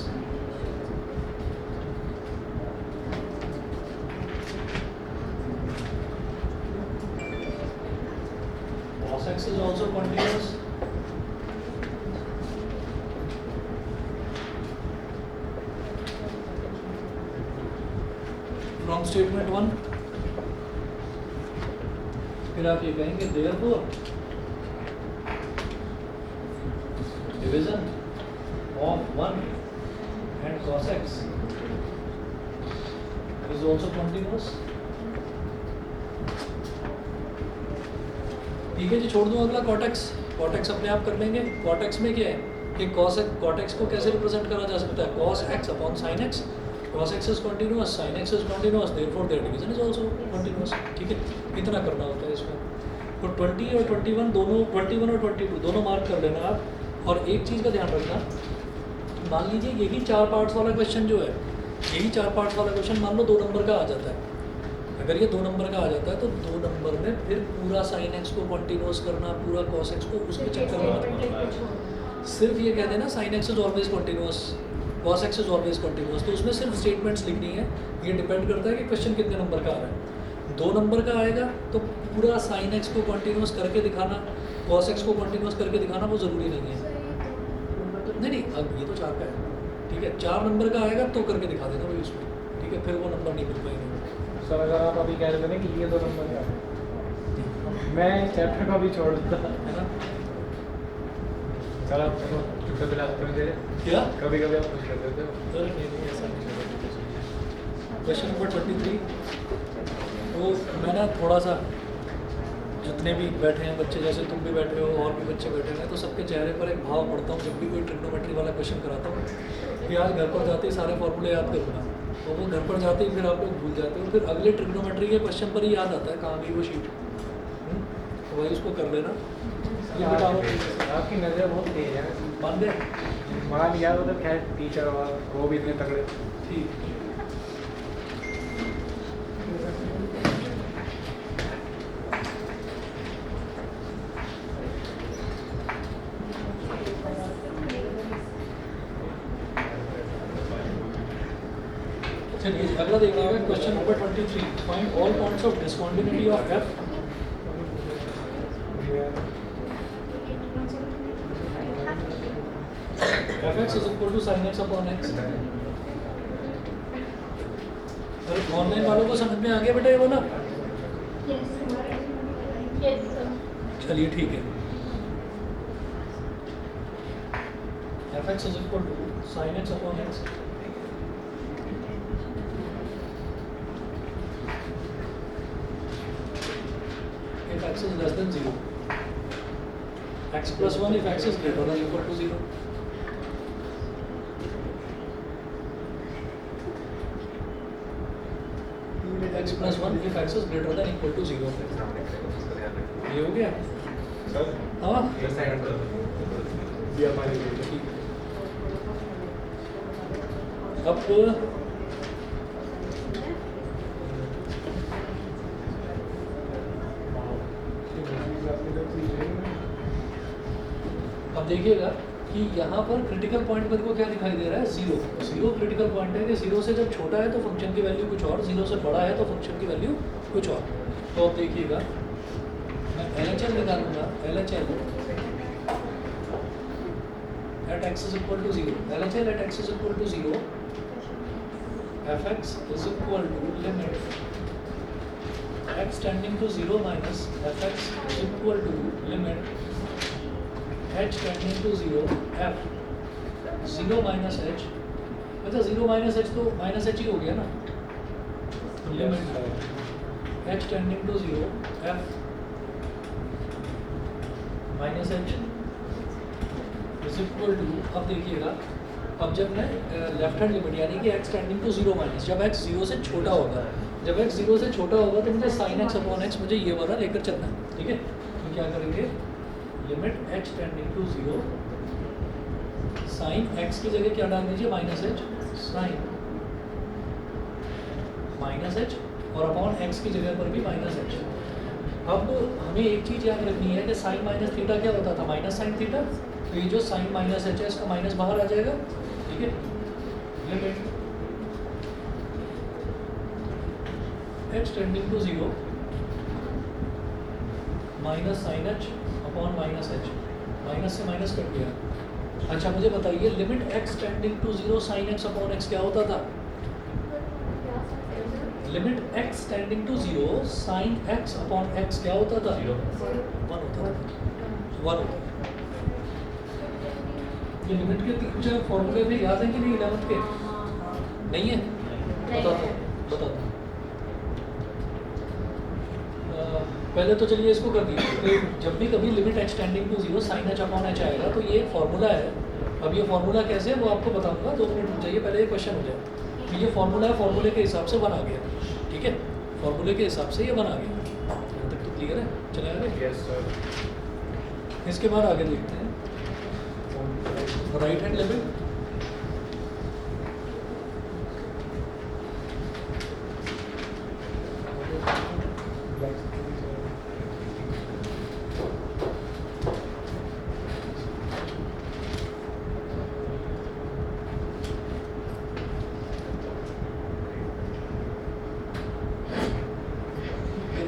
Cos x is also continuous. From statement 1, फिर आप ये कहेंगे therefore division of 1 and cos x is also continuous. ठीक है जी, छोड़ दूँ अगला cot x. cot x अपने आप कर लेंगे. cot x में क्या है कि cot x को कैसे रिप्रेजेंट करा जा सकता है? cos x upon sin x. cos x is continuous, sin x is continuous, therefore their division is also continuous. ठीक है, इतना करना होता है इसमें. तो 20 और 21 दोनों, 21 और 22 दोनों मार्क कर लेना आप. और एक चीज़ का ध्यान रखना, मान लीजिए यही 4 पार्ट्स वाला क्वेश्चन जो है, यही 4 पार्ट्स वाला क्वेश्चन मान लो 2 नंबर का आ जाता है. अगर ये 2 नंबर का आ जाता है तो 2 नंबर में फिर पूरा sin x को कंटिन्यूस करना, पूरा cos x को उसके चक्कर में मत पड़ना. सिर्फ ये कह देना sin x is always continuous, cos x is always continuous. तो उसमें सिर्फ स्टेटमेंट्स लिखनी है. ये डिपेंड करता है कि क्वेश्चन कितने नंबर का आ रहा है. 2 नंबर का आएगा तो पूरा sin x को कंटिन्यूस करके दिखाना, cos x को कंटिन्यूस करके दिखाना वो ज़रूरी नहीं है. नहीं, अब ये तो 4 का है. ठीक है, 4 नंबर का आएगा तो करके दिखा देना भाई उसमें. ठीक है, फिर वो नंबर नहीं मिल पाएंगे. सर अगर आप अभी कह रहे थे ना कि ये 2 नंबर का, मैं इस चैप्टर को भी छोड़ देता है ना. सर आप चुपचाप दिलाते हैं मेरे, क्या कभी कभी आप खुश कर देते हो. अरे नहीं, ऐसा नहीं. Question number 23. तो मैं ना थोड़ा सा, जितने भी बैठे हैं बच्चे, जैसे तुम भी बैठे हो और भी बच्चे बैठे हैं, तो सबके चेहरे पर एक भाव पड़ता हूँ जब भी कोई ट्रिग्नोमेट्री वाला क्वेश्चन कराता हूँ कि आज घर पर जाते ही सारे फॉर्मूले याद करूँगा. तो वो घर पर जाते ही फिर आप लोग भूल जाते हो. फिर अगले ट्रिग्नोमेट्री के क्वेश्चन पर ही याद आता है कहाँ गई वो शीट. तो वही उसको कर लेना. ये बताओ, आपकी नज़र बहुत तेज है. मान गए? मान लिया तो खैर टीचर और वो भी इतने तगड़े. ठीक. चलिए अगला देखिएगा, question number 23. Find all points of discontinuity of f. fx is equal to sin x upon x. अरे ऑनलाइन वालों को समझ में आ गया बेटा ये वाला? चलिए ठीक है. fx is equal to sin x upon x. If x is less than 0, x plus 1 if x is greater than equal to 0. x plus 1 if x is greater than equal to 0. ये हो गया? सर हाँ. ये साइड कर ये हमारे लिए ठीक है. अब देखिएगा कि यहाँ पर क्रिटिकल पॉइंट मेरे को क्या दिखाई दे रहा है? 0. 0 क्रिटिकल पॉइंट है कि 0 से जब छोटा है तो फंक्शन की वैल्यू कुछ और, 0 से बड़ा है तो फंक्शन की वैल्यू कुछ और. तो अब देखिएगा, मैं LHL निकालूंगा. LHL at x is equal to 0. LHL at x is equal to 0. fx is equal to limit x tending to 0 minus fx is equal to limit h tending to 0 f 0 minus h. अच्छा 0 minus h तो minus h ही हो गया ना. Limit h tending to 0 f minus h is equal to, अब देखिएगा, अब जब मैं लेफ्ट हैंड लिमिट यानी कि x टेंडिंग टू 0 माइनस, जब x 0 से छोटा होगा, जब x 0 से छोटा होगा तो मुझे sin x अपॉन x मुझे ये वाला लेकर चलना है. ठीक है, तो क्या करेंगे, limit h tending to 0 sin x की जगह क्या डाल दीजिए, minus h, sin minus h और अपॉन x की जगह पर भी माइनस एच। अब हमें एक चीज़ याद रखनी है कि साइन माइनस थीटा क्या होता था, माइनस साइन थीटा। तो ये जो साइन माइनस एच है इसका माइनस बाहर आ जाएगा, ठीक है। Limit h tending to 0 minus sine H upon minus H, minus से माइनस कट गया। अच्छा मुझे बताइए limit x tending to 0 sine x upon x क्या होता था? Limit x tending to 0 sine x upon x क्या होता था? 0 1 होता था, 1 होता था। ये लिमिट के 3-4 फॉर्मूले भी याद है कि नहीं 11th के? नहीं है? बताता हूँ। पहले तो चलिए इसको कर दीजिए कि जब भी कभी limit h tending to 0 sine h upon h आएगा तो ये फॉर्मूला है। अब ये फॉर्मूला कैसे है वो आपको बताऊंगा, 2 मिनट रुक जाइए, पहले ये क्वेश्चन हो जाए। तो ये फॉर्मूला है, फॉर्मूले के हिसाब से बना गया, ठीक है। फॉर्मूले के हिसाब से ये बना गया, यहाँ तक तो क्लियर है, चले आगे। Yes sir. इसके बाद आगे देखते हैं राइट हैंड लिमिट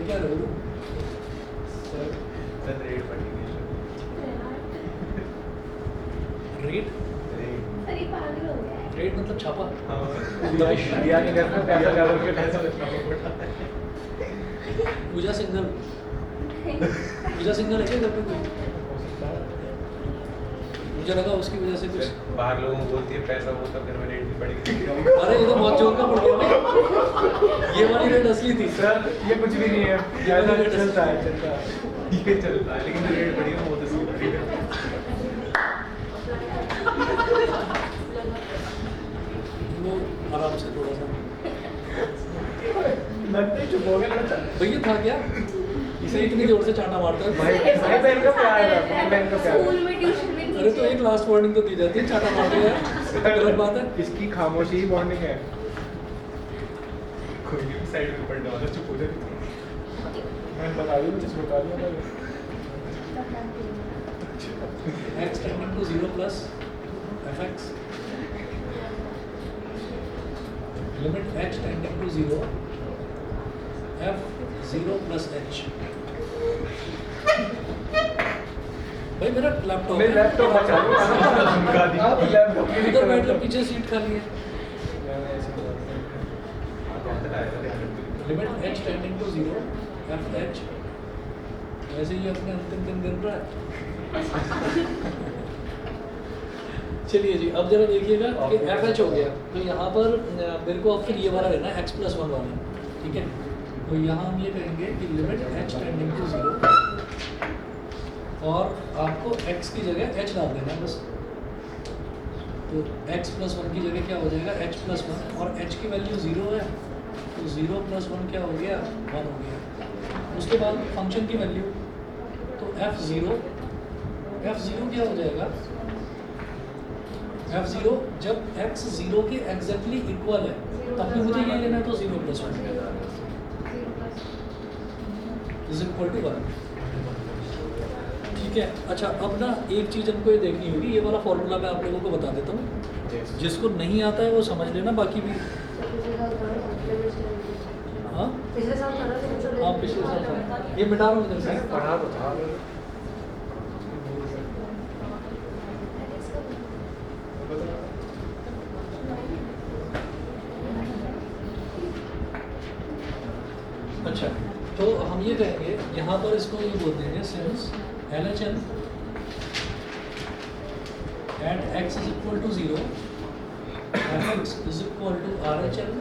क्या रहे सर रेट बढ़ेगी रेट सर ये पागल हो गया है। रेट मतलब छापा। दिया के घर में पैसा ज्यादा के पैसा पूजा सिंगल है क्या घर पे कोई? मुझे लगा उसकी वजह से कुछ। बाहर लोगों को बोलती है पैसा वो तो घर में रेट भी बढ़ेगी। अरे ये तो बहुत जोर का पड़ गया। ये वाली रेट असली थी सर ये कुछ भी नहीं है, ज्यादा चलता है। ये चलता है लेकिन जो रेट बढ़ी है वो तो सही बढ़ी है। वो आराम से थोड़ा सा लगते चुप हो गया ना। भैया था क्या इसे इतनी जोर से चाटा मारता है भाई भाई बहन का प्यार है, बहन का प्यार स्कूल है। में ट्यूशन में अरे तो एक लास्ट वार्निंग तो दी जाती है, चाटा मारते यार, गलत बात है। इसकी खामोशी ही वार्निंग है। कोई भी साइड में पड़ने वाला चुप हो जाए। मैं बता दूं जिस बता दिया x tending to 0 plus fx limit h tending to 0 f 0 plus h। भाई मेरा लैपटॉप मेरे लैपटॉप बचा लो धमका दी। आप लैपटॉप की इधर बैठ लो, पीछे सीट खाली है। Limit h tending to 0 f h वैसे ही अपने अंतिम दिन गिन रहा है। चलिए जी अब जरा देखिएगा कि एफ एच हो गया तो यहाँ पर मेरे को अब फिर ये वाला लेना है x+1 वाला, ठीक है। तो यहाँ हम ये करेंगे कि लिमिट h टेंडिंग टू 0 और आपको x की जगह h डाल देना है बस। तो x+1 की जगह क्या हो जाएगा h+1 और h की वैल्यू 0 है तो 0 + 1 क्या हो गया 1 हो गया। उसके बाद फंक्शन की वैल्यू तो f0 क्या हो जाएगा f0 जब x 0 के एग्जैक्टली इक्वल है तब भी मुझे ये लेना है तो 0 + 1 इज इक्वल टू 1, ठीक है। अच्छा अब ना एक चीज़ हमको ये देखनी होगी, ये वाला फॉर्मूला मैं आप लोगों को बता देता हूँ, जिसको नहीं आता है वो समझ लेना, बाकी भी हाँ पिछले साल था ना आप पिछले साल था। ये मिटा रहा हूँ इधर से। पढ़ा तो था। अच्छा तो हम ये कहेंगे यहाँ पर इसको ये बोल देंगे since LHN at x is equal to 0 fx is equal to RHN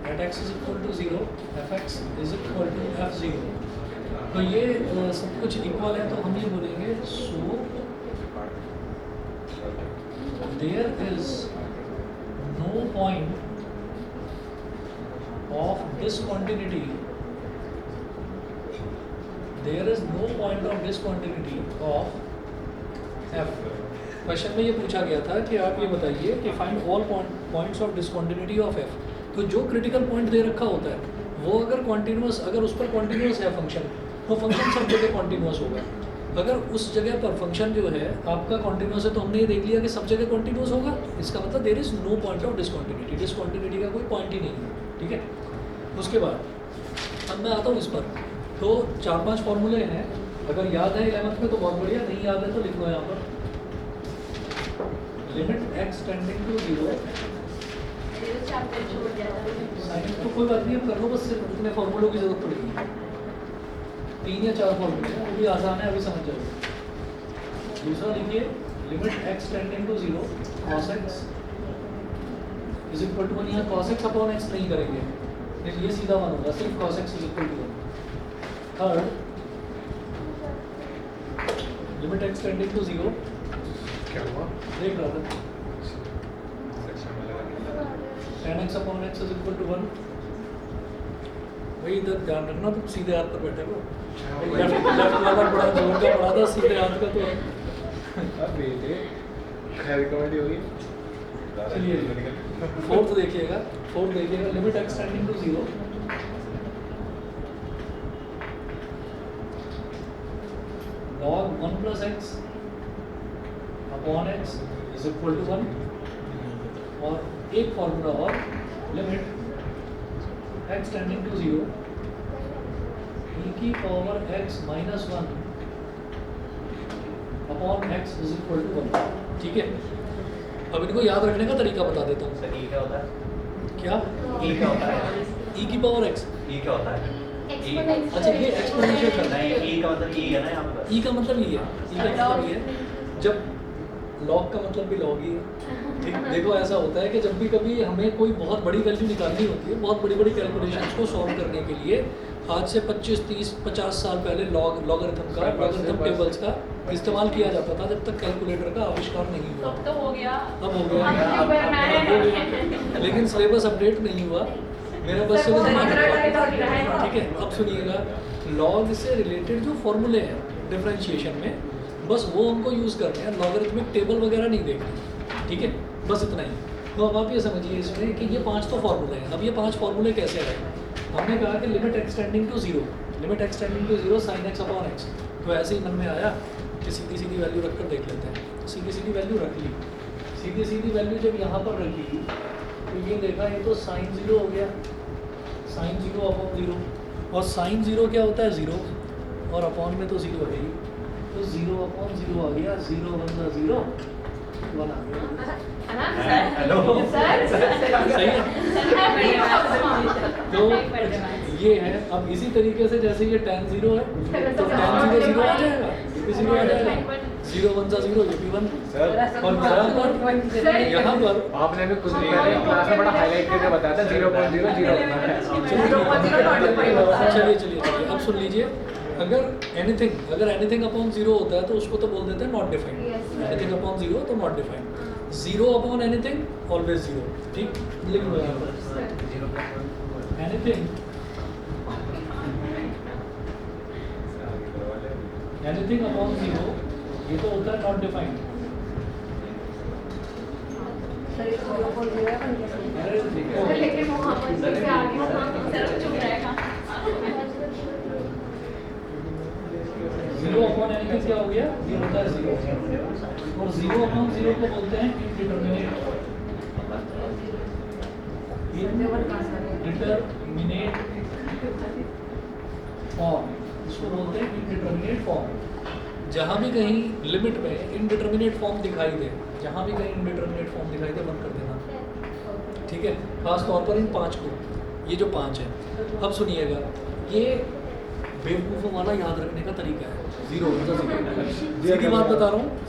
at x is equal to 0 fx is equal to f0। तो ये सब कुछ इक्वल है तो हम ये बोलेंगे so there is no point of discontinuity, there is no point of discontinuity of f। Question में ये पूछा गया था कि आप ये बताइए कि find all points of discontinuity of f। तो जो क्रिटिकल पॉइंट दे रखा होता है वो अगर कॉन्टिन्यूस, अगर उस पर कॉन्टिन्यूस है फंक्शन, तो फंक्शन सब जगह कॉन्टिन्यूस होगा। अगर उस जगह पर फंक्शन जो है आपका कॉन्टिन्यूस है, तो हमने ये देख लिया कि सब जगह कॉन्टिन्यूस होगा, इसका मतलब there is no point of discontinuity, discontinuity का कोई पॉइंट ही नहीं है, ठीक है। उसके बाद अब मैं आता हूँ इस पर, तो 4-5 फॉर्मूले हैं, अगर याद है 11th में तो बहुत बढ़िया, नहीं याद है तो लिख लो यहाँ पर। Limit x tending to 0 chapter छोड़ दिया था साइन, तो कोई बात नहीं, अब कर लो, बस सिर्फ इतने फॉर्मूलों की जरूरत पड़ेगी, 3 या 4 फॉर्मूले हैं, वो भी आसान है, अभी समझ जाओगे। दूसरा लिखिए, limit x tending to 0 cos x is equal to 1, यहाँ cos x अपॉन x नहीं करेंगे, फिर ये सीधा 1 होगा, सिर्फ cos x is equal to 1। Third, limit x tending to 0, क्या हुआ? देख रहा था, सेक्शन में लगा tan x upon x is equal to 1। वही इधर ध्यान रखना, तुम सीधे हाथ पर बैठे हो, लेफ्ट वाला बड़ा जोर का पड़ा था, सीधे हाथ का तो अबे रिकमेंड होगी। चलिए फोर्थ देखिएगा, limit x tending to 0 log 1 plus x upon x is equal to 1, और एक फॉर्मूला और, limit x tending to 0 e की power x minus 1 upon x is equal to 1, ठीक है। अब इनको याद रखने का तरीका बता देता हूँ। सर ई क्या होता है? क्या? ई क्या होता है? e की पावर x, ई क्या होता है? अच्छा ये एक्सपोनेंशियल करना है, नहीं ई का मतलब ई है ना यहाँ पर। e का मतलब ये है, e का मतलब ये है, जब log का मतलब भी log ही है, ठीक। देखो ऐसा होता है कि जब भी कभी हमें कोई बहुत बड़ी वैल्यू निकालनी होती है, बहुत बड़ी बड़ी कैलकुलेशंस को सॉल्व करने के लिए, आज से 25, 30, 50 साल पहले लॉगरिथम टेबल्स का इस्तेमाल किया जाता था, जब तक कैलकुलेटर का आविष्कार नहीं हुआ। अब तो हो गया, अब हो गया, लेकिन सिलेबस अपडेट नहीं हुआ, मेरा बस सिलेबस ठीक है। अब सुनिएगा, लॉग से रिलेटेड जो फॉर्मूले हैं डिफरेंशिएशन में, बस वो हमको यूज़ करने हैं, लॉगरिथमिक टेबल वगैरह नहीं देखने, ठीक है, बस इतना ही। तो अब आप ये समझिए इसमें कि ये 5 तो फॉर्मूले हैं। अब ये 5 फॉर्मूले कैसे आए? हमने कहा कि limit x tending to 0, limit x tending to 0 sine x upon x, तो ऐसे ही मन में आया कि सीधी सीधी वैल्यू रख कर देख लेते हैं। सीधी सीधी वैल्यू रख ली, सीधी सीधी वैल्यू जब यहाँ पर रखी तो ये देखा, ये तो साइन 0 हो गया, साइन 0 अपॉन 0, और साइन 0 क्या होता है 0, और अपॉन में तो 0 है ही, तो 0 अपॉन 0 आ गया, 0 1 ज़ा 0 1 आ गया। हेलो सही है। तो ये है। अब इसी तरीके से जैसे ये tan 0 है तो tan 0 0 आ जाएगा, ये भी 0 आ जाएगा, 0 1 ज़ा 0, ये भी 1। सर और यहाँ पर आपने भी कुछ नहीं पहले क्लास में बड़ा हाईलाइट करके बताया था 0.00 चलिए अब सुन लीजिए, अगर एनीथिंग अपॉन 0 होता है तो उसको तो बोल देते हैं नॉट डिफाइंड। एनीथिंग अपॉन 0 तो not defined, 0 upon anything always 0, ठीक। लिख लो यहाँ पर एनीथिंग अपॉन 0, ये तो होता है नॉट डिफाइंड। अरे देखो, लेकिन वो से आगे सर चुप रहेगा। 0 अपॉन एनीथिंग क्या हो गया, ये होता है 0, और 0 अपॉन 0 को बोलते हैं इंडिटरमिनेट फॉर्म, इसको बोलते हैं इंडिटरमिनेट फॉर्म। जहाँ भी कहीं लिमिट में इनडिटरमिनेट फॉर्म दिखाई दे, जहाँ भी कहीं इनडिटरमिनेट फॉर्म दिखाई दे, बंद कर देना, ठीक है। खास तौर पर इन 5 को, ये जो 5 है। अब सुनिएगा, ये बेवकूफ़ों वाला याद रखने का तरीका है, 0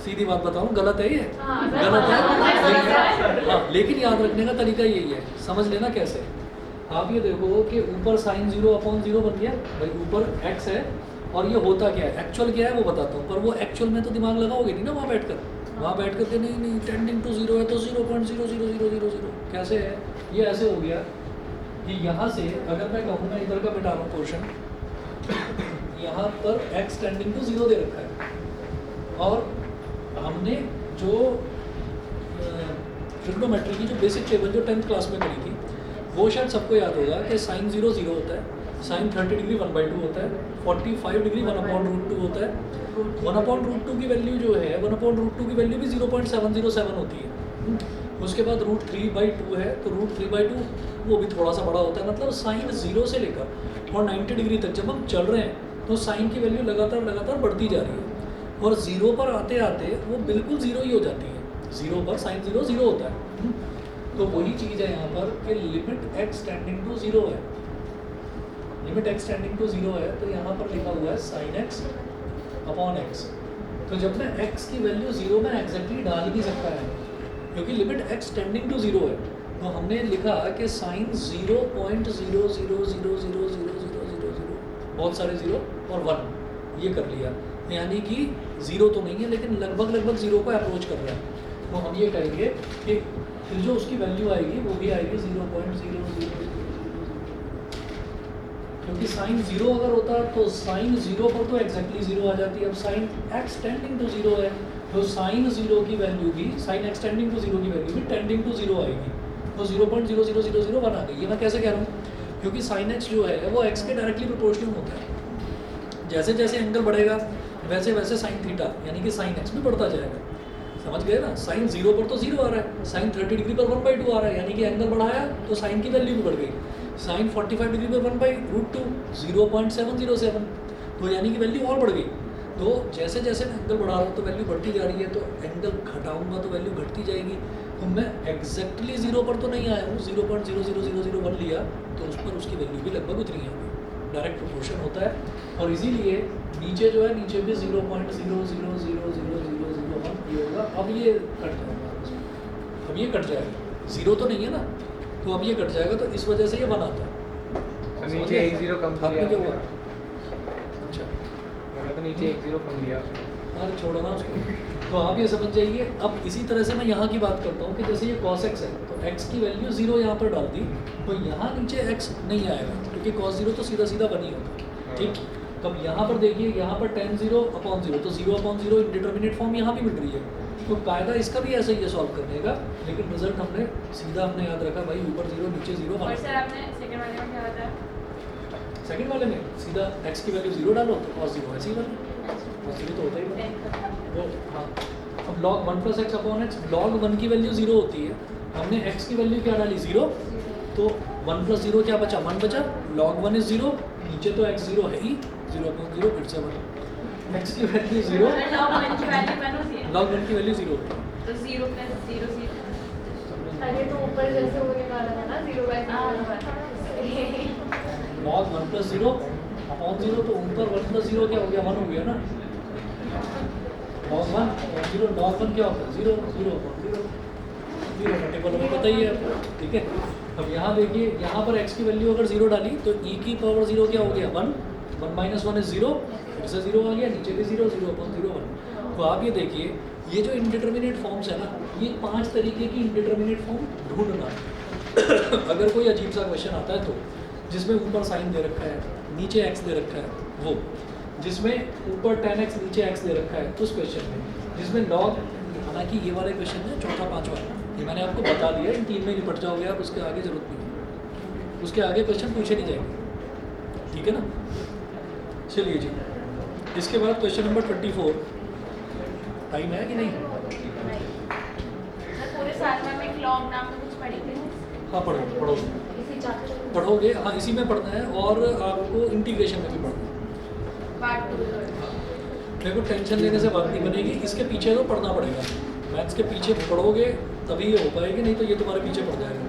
सीधी बात बता रहा हूँ, गलत है ये, गलत है, हाँ, लेकिन याद रखने का तरीका यही है। समझ लेना कैसे। आप ये देखो कि ऊपर साइन 0 अपॉन 0 बन गया, भाई ऊपर x है, और ये होता क्या है, एक्चुअल क्या है वो बताता हूँ, पर वो एक्चुअल में तो दिमाग लगाओगे नहीं ना वहाँ बैठ कर के नहीं टेंडिंग टू 0 है तो 0.00000 कैसे है। ये ऐसे हो गया कि यहाँ से अगर मैं कहूँ, मैं इधर का मिटा रहा हूँ पोर्शन, यहाँ पर x टेंडिंग टू 0 दे रखा है, और हमने जो ट्रिग्नोमेट्री की जो बेसिक टेबल जो 10th क्लास में करी थी, वो शायद सबको याद होगा कि साइन 0 0 होता है, साइन 30 डिग्री 1/2 होता है, 45 डिग्री 1/√2 होता है। 1/√2 की वैल्यू जो है 1/√2 की वैल्यू भी 0.707 होती है। उसके बाद √3/2 है, तो √3/2 वो भी थोड़ा सा बड़ा होता है। मतलब साइन 0 से लेकर और 90 डिग्री तक जब हम चल रहे हैं तो साइन की वैल्यू लगातार बढ़ती जा रही है और 0 पर आते आते वो बिल्कुल 0 ही हो जाती है। 0 पर साइन 0 0 होता है। तो वही चीज़ है यहाँ पर कि लिमिट x टेंडिंग टू 0 है, लिमिट x टेंडिंग टू 0 है, तो यहाँ पर लिखा हुआ है साइन x अपॉन x। तो जब मैं x की वैल्यू 0 में एग्जैक्टली डाल नहीं सकता है क्योंकि लिमिट x टेंडिंग टू 0 है, तो हमने लिखा कि साइन 0.0000000 बहुत सारे 0 और 1 ये कर लिया, यानी कि 0 तो नहीं है लेकिन लगभग 0 को अप्रोच कर रहा है। तो हम ये कहेंगे कि फिर जो उसकी वैल्यू आएगी वो भी आएगी 0.0000, क्योंकि साइन 0 अगर होता तो साइन 0 पर तो एग्जैक्टली 0 आ जाती है। अब साइन x टेंडिंग टू 0 है तो साइन 0 की वैल्यू भी, साइन x टेंडिंग टू 0 की वैल्यू भी टेंडिंग टू 0 आएगी, तो 0.00001 आ गई। ये मैं कैसे कह रहा हूँ, क्योंकि साइन x जो है वो x के डायरेक्टली प्रोपोर्शनल होता है। जैसे जैसे एंगल बढ़ेगा वैसे वैसे साइन थीटा यानी कि साइन x भी बढ़ता जाएगा। समझ गए ना, साइन 0 पर तो 0 आ रहा है, साइन 30 डिग्री पर 1/2 आ रहा है, यानी कि एंगल बढ़ाया तो साइन की वैल्यू भी बढ़ गई। साइन 45 डिग्री पर 1/√2 0.707, तो यानी कि वैल्यू और बढ़ गई। तो जैसे जैसे मैं एंगल बढ़ा रहा हूँ तो वैल्यू बढ़ती जा रही है, तो एंगल घटाऊंगा तो वैल्यू घटती जाएगी। तो मैं एग्जैक्टली 0 पर तो नहीं आया हूँ, 0.00001 लिया तो उस पर उसकी वैल्यू भी लगभग उतनी है, डायरेक्ट प्रोपोर्शन होता है। और इसीलिए नीचे जो है नीचे भी 0.0000001 ये होगा। अब ये कट जाएगा, अब ये कट जाएगा, 0 तो नहीं है ना, तो अब ये कट जाएगा, तो इस वजह से ये 1 आता है। नीचे 1 0 कम आपने किया क्या हुआ? अच्छा, मैंने तो नीचे 1 0 कम लिया। अरे छोड़ो ना उसको। तो आप ये समझ जाइए। अब इसी तरह से मैं यहाँ की बात करता हूँ कि जैसे ये cos x है तो x की वैल्यू 0 यहाँ पर डाल दी, तो यहाँ नीचे x नहीं आएगा क्योंकि cos 0 तो सीधा सीधा 1 ही होगा। ठीक, तब यहाँ पर देखिए, यहाँ पर tan 0 अपॉन 0, तो 0/0 इंडिटरमिनेट फॉर्म यहाँ भी मिल रही है। तो कायदा इसका भी ऐसा ही है सॉल्व करने का, लेकिन रिजल्ट हमने सीधा याद रखा भाई, ऊपर 0 नीचे 0 और सर आपने सेकंड वाले में क्या बताया? सेकंड वाले में सीधा x की वैल्यू 0 डालो तो cos 0 ऐसे ही बना, cos 0 तो होता ही बना वो। हाँ, अब log 1 + x upon x, log 1 की वैल्यू 0 होती है, हमने x की वैल्यू क्या डाली 0, तो 1 + 0 क्या बचा, 1 बचा। log 1 is 0, नीचे तो x 0 है ही, 0/0 फिर से 1, x की वैल्यू 0, log 1 की वैल्यू 1 होती है, log 1 की वैल्यू 0 होती है। तो 0 + 0 0। अरे तो ऊपर जैसे होने वाला था ना 0/0। log 1 + 0 अपॉन 0, तो ऊपर 1 + 0 क्या हो गया, 1 हो गया ना। log 1 और 0, log 1 क्या होता है 0, 0/0, 0 का टेबल हमें पता ही है, ठीक है। अब यहाँ देखिए, यहाँ पर x की वैल्यू अगर 0 डाली तो e की पावर 0 क्या हो गया 1, 1 - 1 is 0, फिर से 0 आ गया, नीचे भी 0, 0/0 1। तो आप ये देखिए, ये जो इंडिटरमिनेट फॉर्म्स है ना, ये 5 तरीके की इंडिटरमिनेट फॉर्म ढूंढना। अगर कोई अजीब सा क्वेश्चन आता है तो जिसमें ऊपर साइन दे रखा है, नीचे x दे रखा है, वो जिसमें ऊपर tan x नीचे x दे रखा है उस क्वेश्चन में, जिसमें log, हालांकि ये वाले क्वेश्चन है चौथा पांचवा, ये मैंने आपको बता दिया, इन 3 में निपट जाओगे आप, उसके आगे जरूरत नहीं है, उसके आगे क्वेश्चन पूछे नहीं जाएंगे, ठीक है ना। चलिए जी, इसके बाद क्वेश्चन नंबर 24, टाइम है कि नहीं? सर पूरे साल में हम एक log नाम का कुछ पढ़ी थी। हाँ पढ़ोगे इसी चैप्टर में पढ़ोगे, हाँ इसी में पढ़ना है, और आपको इंटीग्रेशन में भी पढ़ना है। पार्ट 2। मेरे को टेंशन लेने से बात नहीं बनेगी, इसके पीछे तो पढ़ना पड़ेगा, मैथ्स के पीछे पढ़ोगे तभी ये हो पाएगी, नहीं तो ये तुम्हारे पीछे पड़ जाएगा।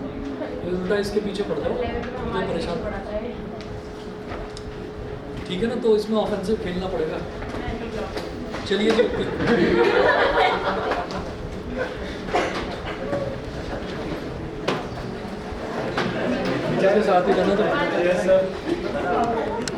तो उल्टा इसके पीछे पड़ जाओ तो परेशान, ठीक है ना। तो इसमें ऑफेंसिव खेलना पड़ेगा। चलिए जी, के साथ ही रहना तो।